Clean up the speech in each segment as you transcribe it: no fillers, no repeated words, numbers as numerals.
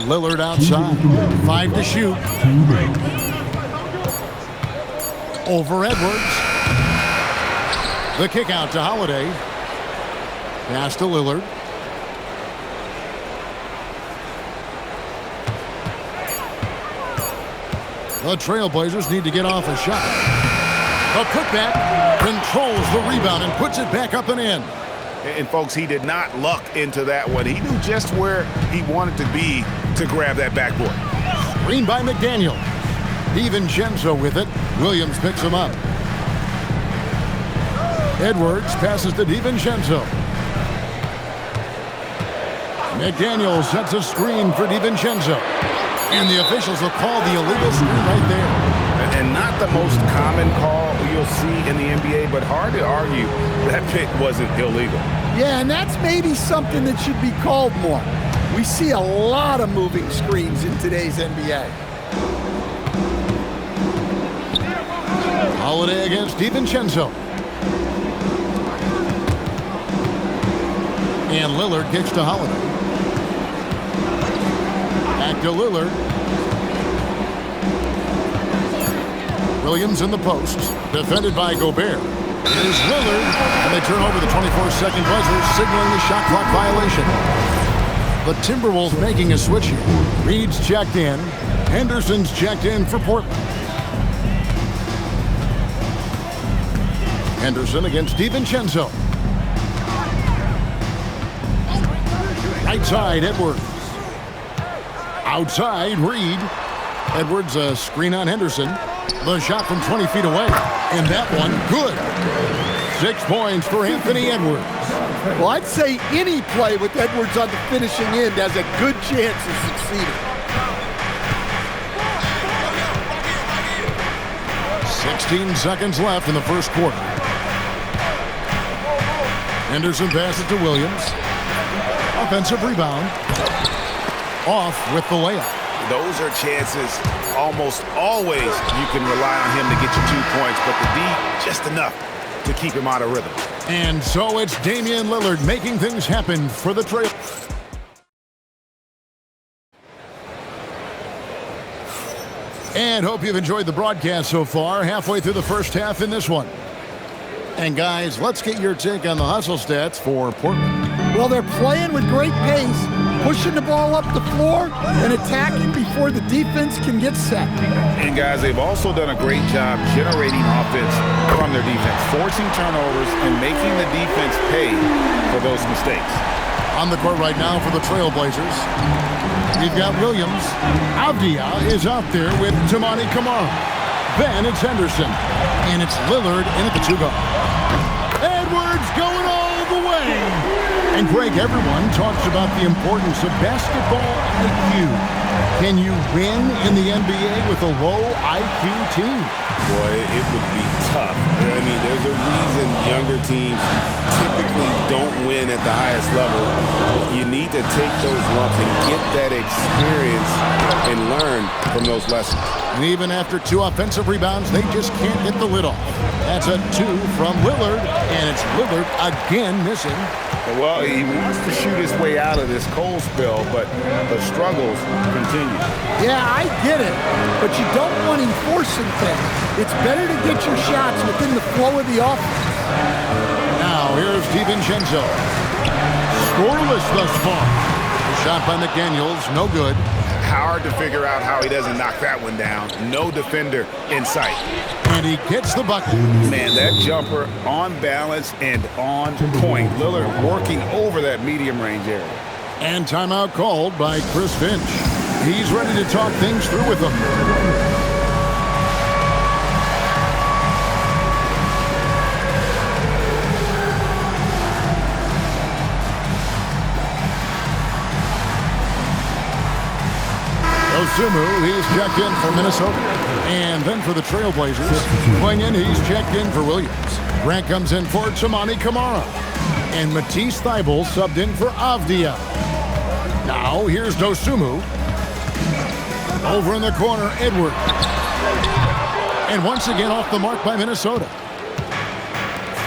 Lillard outside. 5 to shoot. Over Edwards. The kick out to Holiday. Pass to Lillard. The Trailblazers need to get off a shot. The putback controls the rebound and puts it back up and in. And folks, he did not luck into that one. He knew just where he wanted to be to grab that backboard. Screen by McDaniel. DiVincenzo with it. Williams picks him up. Edwards passes to DiVincenzo. McDaniel sets a screen for DiVincenzo. And the officials will call the illegal screen right there. And not the most common call you'll see in the NBA, but hard to argue that pick wasn't illegal. Yeah, and that's maybe something that should be called more. We see a lot of moving screens in today's NBA. Holiday against DiVincenzo. And Lillard kicks to Holiday. Back to Lillard. Williams in the post. Defended by Gobert. Here's Lillard. And they turn over the 24-second buzzer, signaling the shot clock violation. The Timberwolves making a switch here. Reed's checked in. Henderson's checked in for Portland. Henderson against DiVincenzo. Right side, Edwards. Outside, Reed. Edwards, a screen on Henderson. The shot from 20 feet away. And that one, good. 6 points for Anthony Edwards. Well, I'd say any play with Edwards on the finishing end has a good chance of succeeding. 16 seconds left in the first quarter. Henderson passes to Williams. Offensive rebound. Off with the layup. Those are chances almost always you can rely on him to get you 2 points, but the D, just enough to keep him out of rhythm. And so it's Damian Lillard making things happen for the Trail. And hope you've enjoyed the broadcast so far. Halfway through the first half in this one. And guys, let's get your take on the hustle stats for Portland. Well, they're playing with great pace, pushing the ball up the floor and attacking before the defense can get set. And guys, they've also done a great job generating offense from their defense, forcing turnovers and making the defense pay for those mistakes. On the court right now for the Trailblazers, we've got Williams. Avdia is out there with Toumani Camara. Then it's Henderson. And it's Lillard in at the 2-guard. Edwards going all the way. And Greg, everyone talks about the importance of basketball IQ. Can you win in the NBA with a low IQ team? Boy, it would be tough. I mean, there's a reason younger teams typically don't win at the highest level. You need to take those lumps and get that experience and learn from those lessons. And even after 2 offensive rebounds, they just can't get the lid off. That's a 2 from Lillard, and it's Lillard again missing. Well, he wants to shoot his way out of this cold spell, but the struggles continue. Yeah, I get it, but you don't want him forcing things. It's better to get your shots within the flow of the offense. Now, here's DiVincenzo. Scoreless thus far. The shot by McDaniels, no good. Hard to figure out how he doesn't knock that one down. No defender in sight. And he gets the bucket. Man, that jumper on balance and on point. Lillard working over that medium range area. And timeout called by Chris Finch. He's ready to talk things through with them. Sumu, he's checked in for Minnesota. And then for the Trailblazers, going in, he's checked in for Williams. Grant comes in for Toumani Camara. And Matisse Thybulle subbed in for Avdia. Now, here's Dosunmu. Over in the corner, Edwards. And once again off the mark by Minnesota.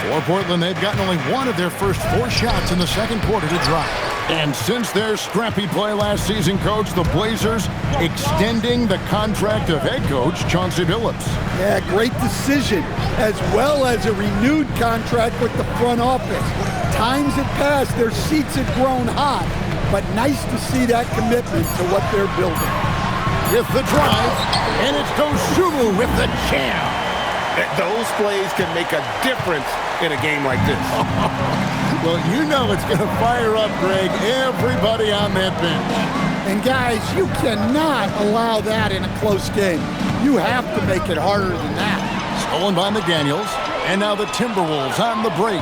For Portland, they've gotten only 1 of their first 4 shots in the second quarter to drive. And since their scrappy play last season, Coach, the Blazers extending the contract of head coach Chauncey Billups. Yeah, great decision, as well as a renewed contract with the front office. Times have passed, their seats have grown hot, but nice to see that commitment to what they're building. With the drive, and it's Dosunmu with the jam. Those plays can make a difference in a game like this. Well, you know it's going to fire up, Greg, everybody on that bench. And guys, you cannot allow that in a close game. You have to make it harder than that. Stolen by McDaniels, and now the Timberwolves on the break.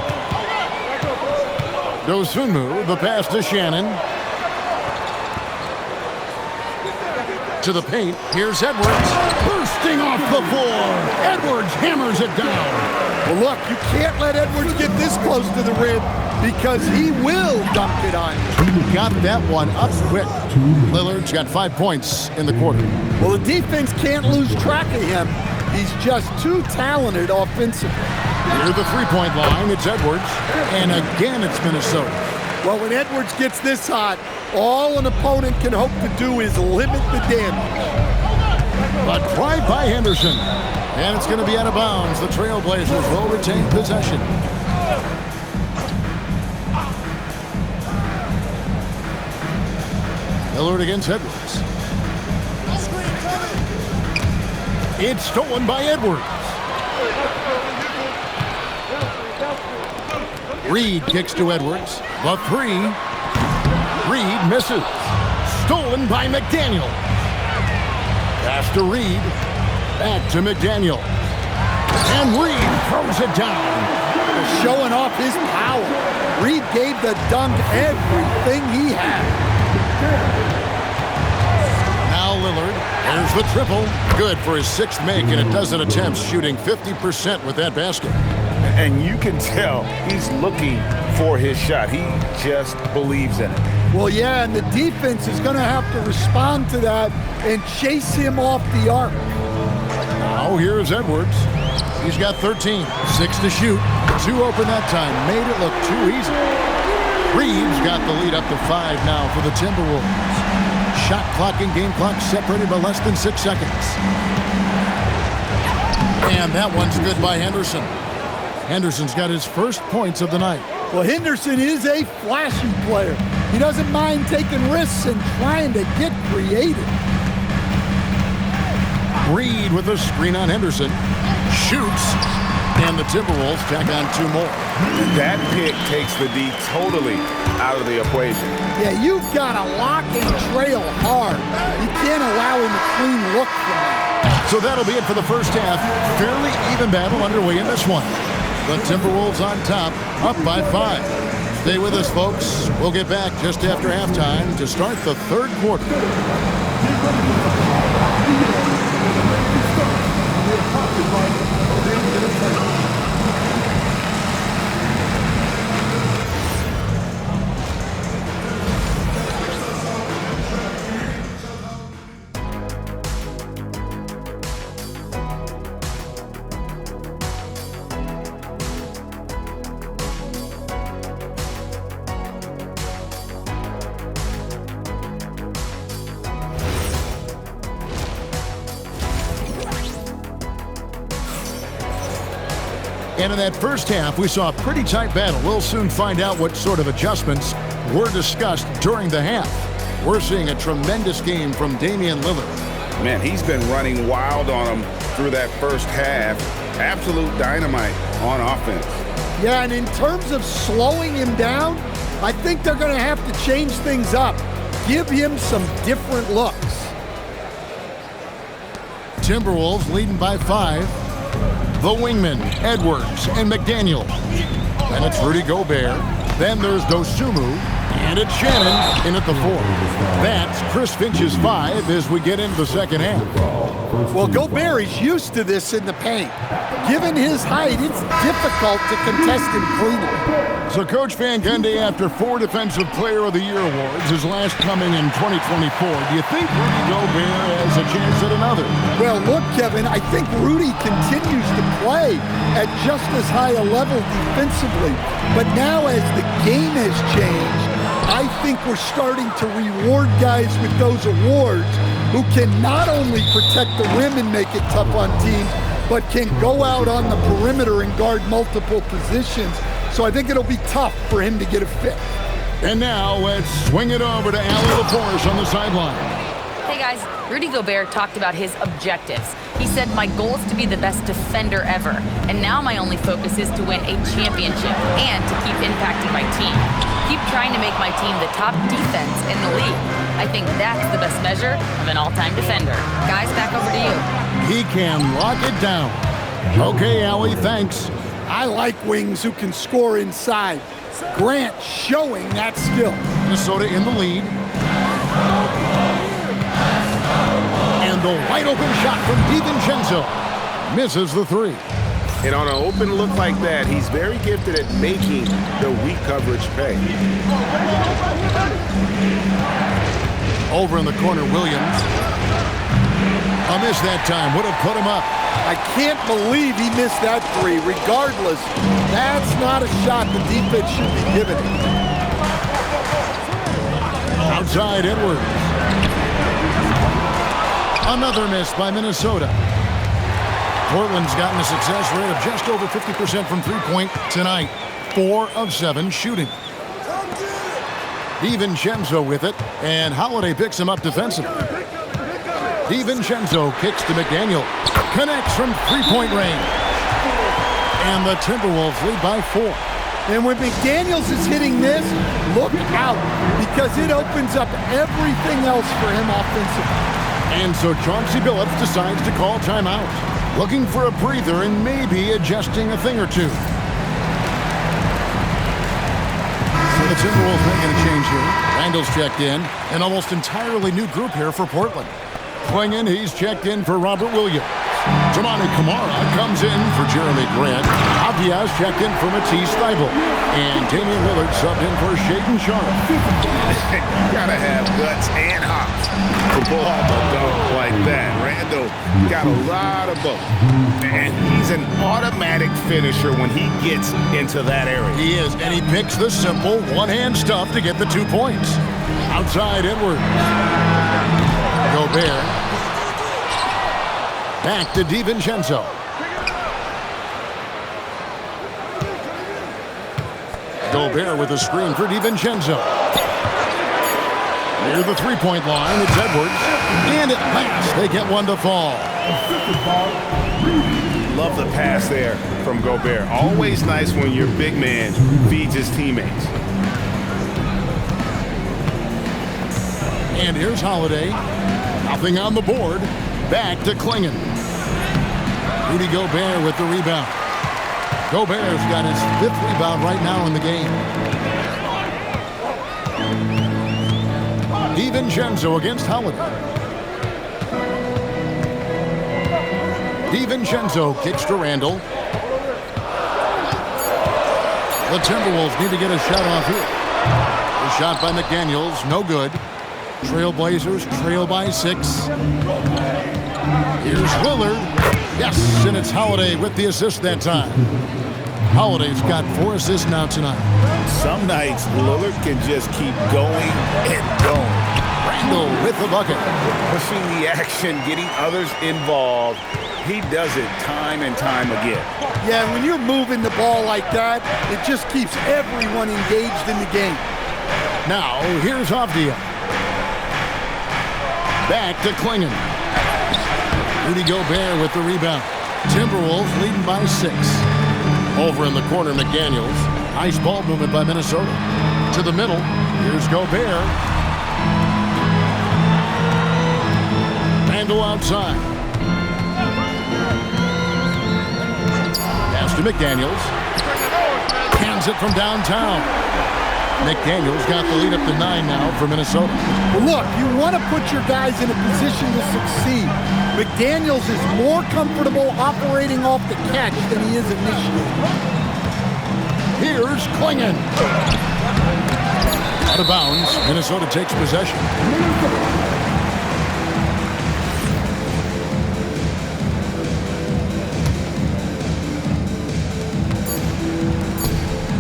Dosunmu, the pass to Shannon. To the paint, here's Edwards. Bursting off the floor. Edwards hammers it down. Well, look, you can't let Edwards get this close to the rim because he will dunk it on you. Got that one up quick. Lillard's got 5 points in the quarter. Well, the defense can't lose track of him. He's just too talented offensively. Near the three-point line, it's Edwards. And again, it's Minnesota. Well, when Edwards gets this hot, all an opponent can hope to do is limit the damage. A drive by Henderson. And it's going to be out of bounds. The Trailblazers will retain possession. Lillard against Edwards. It's stolen by Edwards. Reed kicks to Edwards. The three. Reed misses. Stolen by McDaniel. Pass to Reed. Back to McDaniel. And Reed throws it down. Showing off his power. Reed gave the dunk everything he had. Now Lillard. There's the triple. Good for his sixth make in a dozen attempts, shooting 50% with that basket. And you can tell he's looking for his shot. He just believes in it. Well, yeah, and the defense is going to have to respond to that and chase him off the arc. Now here's Edwards. He's got 13. 6 to shoot. 2 open that time. Made it look too easy. Reeves got the lead up to 5 now for the Timberwolves. Shot clock and game clock separated by less than 6 seconds. And that one's good by Henderson. Henderson's got his first points of the night. Well, Henderson is a flashy player. He doesn't mind taking risks and trying to get creative. Reed with a screen on Henderson. Shoots. And the Timberwolves tack on 2 more. That pick takes the D totally out of the equation. Yeah, you've got to lock and trail hard. You can't allow him a clean look from that. So that'll be it for the first half. Fairly even battle underway in this one. The Timberwolves on top, up by 5. Stay with us, folks. We'll get back just after halftime to start the third quarter. And in that first half, we saw a pretty tight battle. We'll soon find out what sort of adjustments were discussed during the half. We're seeing a tremendous game from Damian Lillard. Man, he's been running wild on him through that first half. Absolute dynamite on offense. Yeah, and in terms of slowing him down, I think they're going to have to change things up. Give him some different looks. Timberwolves leading by 5. The wingmen, Edwards and McDaniel. And it's Rudy Gobert. Then there's Dosunmu. And it's Shannon in at the 4. That's Chris Finch's 5 as we get into the second half. Well, Gobert is used to this in the paint. Given his height, it's difficult to contest him cleanly. So Coach Van Gundy, after 4 Defensive Player of the Year awards, his last coming in 2024, do you think Rudy Gobert has a chance at another? Well, look, Kevin, I think Rudy continues to play at just as high a level defensively. But now as the game has changed, I think we're starting to reward guys with those awards who can not only protect the rim and make it tough on teams, but can go out on the perimeter and guard multiple positions. So I think it'll be tough for him to get a fifth. And now let's swing it over to Allie LaForce on the sideline. Hey guys, Rudy Gobert talked about his objectives. He said, my goal is to be the best defender ever, and now my only focus is to win a championship and to keep impacting my team. Keep trying to make my team the top defense in the league. I think that's the best measure of an all-time defender. Guys, back over to you. He can lock it down. Okay, Allie, thanks. I like wings who can score inside. Grant showing that skill. Minnesota in the lead. And the wide open shot from DiVincenzo misses the three. And on an open look like that, he's very gifted at making the weak coverage pay. Over in the corner, Williams. A miss that time. Would have put him up. I can't believe he missed that three. Regardless, that's not a shot the defense should be giving him. Outside Edwards. Another miss by Minnesota. Portland's gotten a success rate of just over 50% from three-point tonight. 4 of 7 shooting. DiVincenzo with it, and Holiday picks him up defensively. DiVincenzo kicks to McDaniel. Connects from three-point range. And the Timberwolves lead by 4. And when McDaniels is hitting this, look out, because it opens up everything else for him offensively. And so Chauncey Billups decides to call timeout. Looking for a breather and maybe adjusting a thing or two. So the Timberwolves making a change here. Randall's checked in. An almost entirely new group here for Portland. Klingon, he's checked in for Robert Williams. Tamani Kamara comes in for Jeremy Grant. Avia's checked in for Matisse Thybulle. And Damian Lillard subbed in for Shaedon Sharpe. Gotta have guts and hops to pull off a dunk like that. Randall got a lot of both. And he's an automatic finisher when he gets into that area. He is, and he picks the simple one-hand stuff to get the 2 points. Outside Edwards. Gobert. Back to DiVincenzo. Gobert with a screen for DiVincenzo. Near the three-point line, it's Edwards. And at last, they get one to fall. Love the pass there from Gobert. Always nice when your big man feeds his teammates. And here's Holiday. Nothing on the board. Back to Klingon. Rudy Gobert with the rebound. Gobert's got his 5th rebound right now in the game. DiVincenzo against Holiday. DiVincenzo kicks to Randall. The Timberwolves need to get a shot off here. The shot by McDaniels, no good. Trailblazers trail by 6. Here's Lillard. Yes, and it's Holiday with the assist that time. Holiday's got 4 assists now tonight. Some nights, Lillard can just keep going and going. Randall with the bucket. Pushing the action, getting others involved. He does it time and time again. Yeah, when you're moving the ball like that, it just keeps everyone engaged in the game. Now, here's Avdia. Back to Klingon. Rudy Gobert with the rebound. Timberwolves leading by 6. Over in the corner, McDaniels. Nice ball movement by Minnesota. To the middle. Here's Gobert. Randall outside. Pass to McDaniels. Hands it from downtown. McDaniels got the lead up to 9 now for Minnesota. Look, you want to put your guys in a position to succeed. McDaniels is more comfortable operating off the catch than he is initiating. Here's Klingon. Out of bounds. Minnesota takes possession.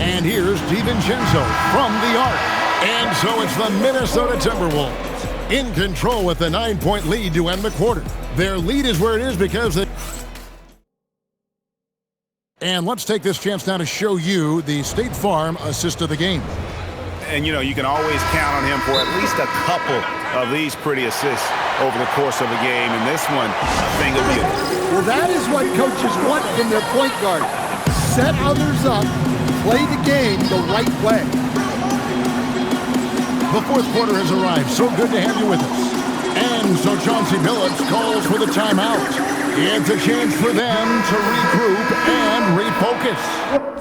And here's DiVincenzo from the arc. And so it's the Minnesota Timberwolves in control with the 9-point lead to end the quarter. Their lead is where it is because they... And let's take this chance now to show you the State Farm assist of the game. And, you know, you can always count on him for at least a couple of these pretty assists over the course of a game. And this one, a thing of beauty. Well, that is what coaches want from their point guard. Set others up, play the game the right way. The fourth quarter has arrived. So good to have you with us. And so Chauncey Billups calls for the timeout. It's a chance for them to regroup and refocus.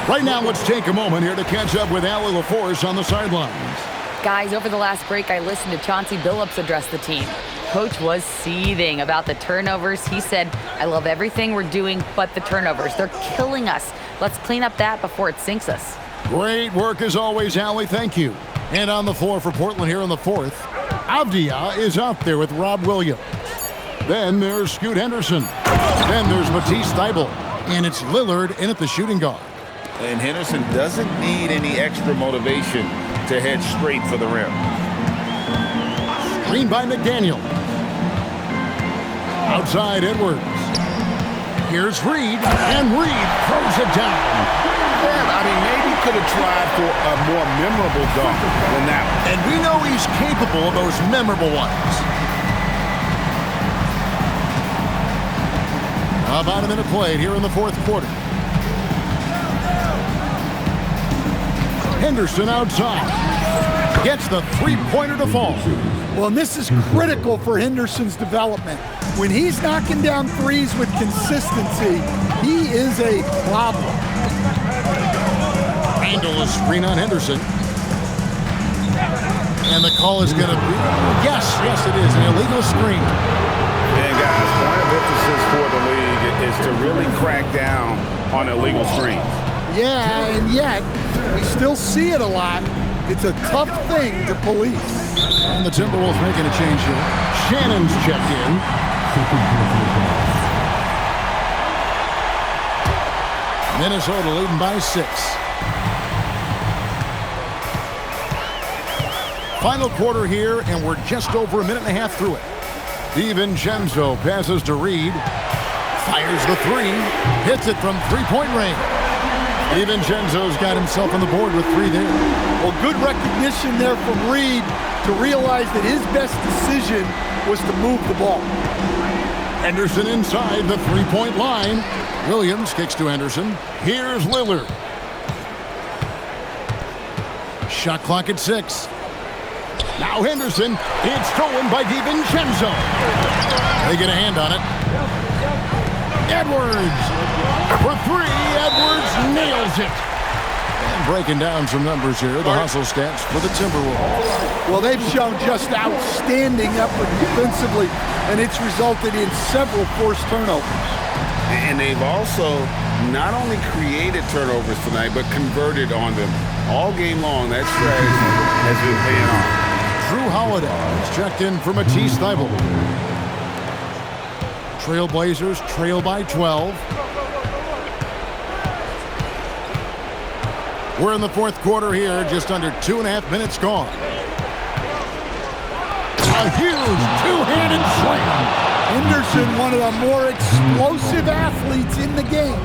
Right now, let's take a moment here to catch up with Allie LaForce on the sidelines. Guys, over the last break, I listened to Chauncey Billups address the team. Coach was seething about the turnovers. He said, I love everything we're doing but the turnovers. They're killing us. Let's clean up that before it sinks us. Great work as always, Allie. Thank you. And on the floor for Portland here in the fourth, Avdia is out there with Rob Williams. Then there's Scoot Henderson. Then there's Matisse Thybulle. And it's Lillard in at the shooting guard. And Henderson doesn't need any extra motivation to head straight for the rim. Screen by McDaniel. Outside Edwards. Here's Reed, and Reed throws it down. Yeah, I mean, maybe could have tried for a more memorable dunk than that one. And we know he's capable of those memorable ones. About a minute played here in the fourth quarter. Henderson outside. Gets the three-pointer to fall. Well, and this is critical for Henderson's development. When he's knocking down threes with consistency, he is a problem. Handle a screen on Henderson. And the call is going to be, yes, it is, an illegal screen. And guys, point of emphasis for the league is to really crack down on illegal screens. Yeah, and yet, we still see it a lot. It's a tough thing to police. And the Timberwolves making a change here. Shannon's checked in. Minnesota leading by 6. Final quarter here, and we're just over a minute and a half through it. DiVincenzo passes to Reed. Fires the three. Hits it from three-point range. DiVincenzo's got himself on the board with 3 there. Well, good recognition there from Reed to realize that his best decision was to move the ball. Henderson inside the three-point line. Williams kicks to Henderson. Here's Lillard. Shot clock at 6. Now Henderson. It's stolen by DiVincenzo. They get a hand on it. Edwards. For 3, Edwards nails it. And breaking down some numbers here, the hustle stats for the Timberwolves. Well, they've shown just outstanding effort defensively, and it's resulted in several forced turnovers. And they've also not only created turnovers tonight, but converted on them. All game long, that strategy has been paying off. Drew Holiday is checked in for Matisse Thybulle. Trailblazers trail by 12. We're in the fourth quarter here, just under 2.5 minutes gone. A huge two-handed slam. Henderson, one of the more explosive athletes in the game.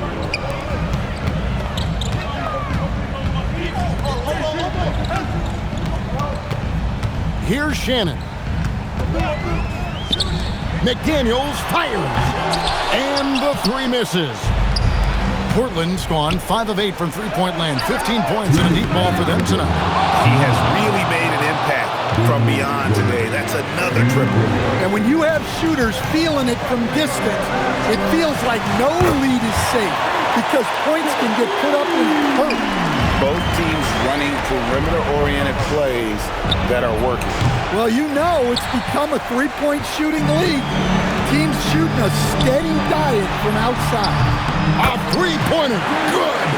Here's Shannon. McDaniels fires. And the 3 misses. Portland's gone 5 of 8 from three-point land. 15 points and a deep ball for them tonight. He has really made an impact from beyond today. That's another triple. And when you have shooters feeling it from distance, it feels like no lead is safe because points can get put up and hurt. Both teams running perimeter-oriented plays that are working. Well, you know it's become a three-point shooting league. Teams shooting a steady diet from outside. A three-pointer. Good.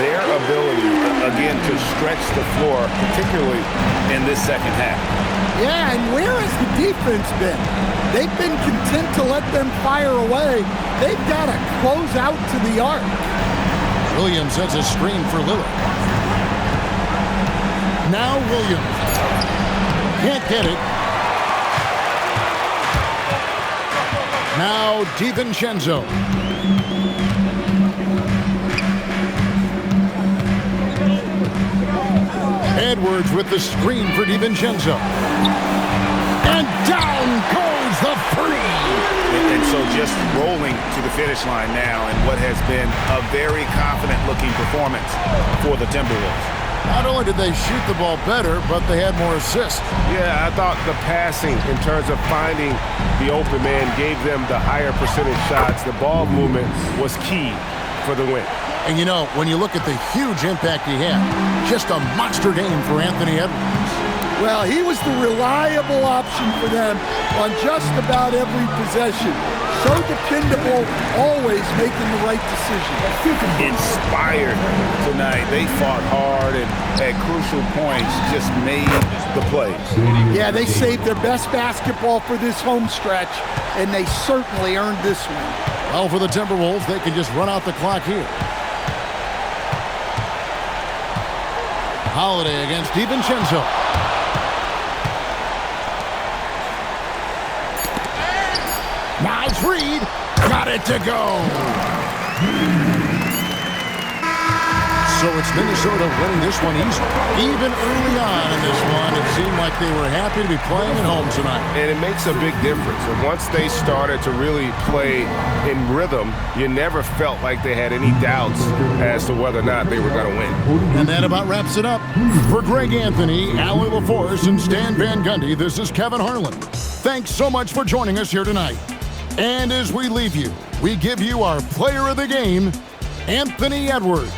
Their ability, again, to stretch the floor, particularly in this second half. Yeah, and where has the defense been? They've been content to let them fire away. They've got to close out to the arc. Williams sets a screen for Lillard. Now Williams. Can't get it. Now DiVincenzo. Edwards with the screen for DiVincenzo. And down goes the three. And so just rolling to the finish line now in what has been a very confident-looking performance for the Timberwolves. Not only did they shoot the ball better, but they had more assists. Yeah, I thought the passing in terms of finding the open man gave them the higher percentage shots. The ball movement was key for the win. And you know, when you look at the huge impact he had, just a monster game for Anthony Edwards. Well, he was the reliable option for them on just about every possession. So dependable, always making the right decision. Inspired tonight. They fought hard and at crucial points just made the plays. Yeah, they saved their best basketball for this home stretch, and they certainly earned this one. Well, for the Timberwolves, they can just run out the clock here. Holiday against DiVincenzo. Nice read. Got it to go. So it's Minnesota winning this one easily. Even early on in this one, it seemed like they were happy to be playing at home tonight. And it makes a big difference. And once they started to really play in rhythm, you never felt like they had any doubts as to whether or not they were going to win. And that about wraps it up. For Greg Anthony, Allie LaForce, and Stan Van Gundy, this is Kevin Harlan. Thanks so much for joining us here tonight. And as we leave you, we give you our player of the game, Anthony Edwards.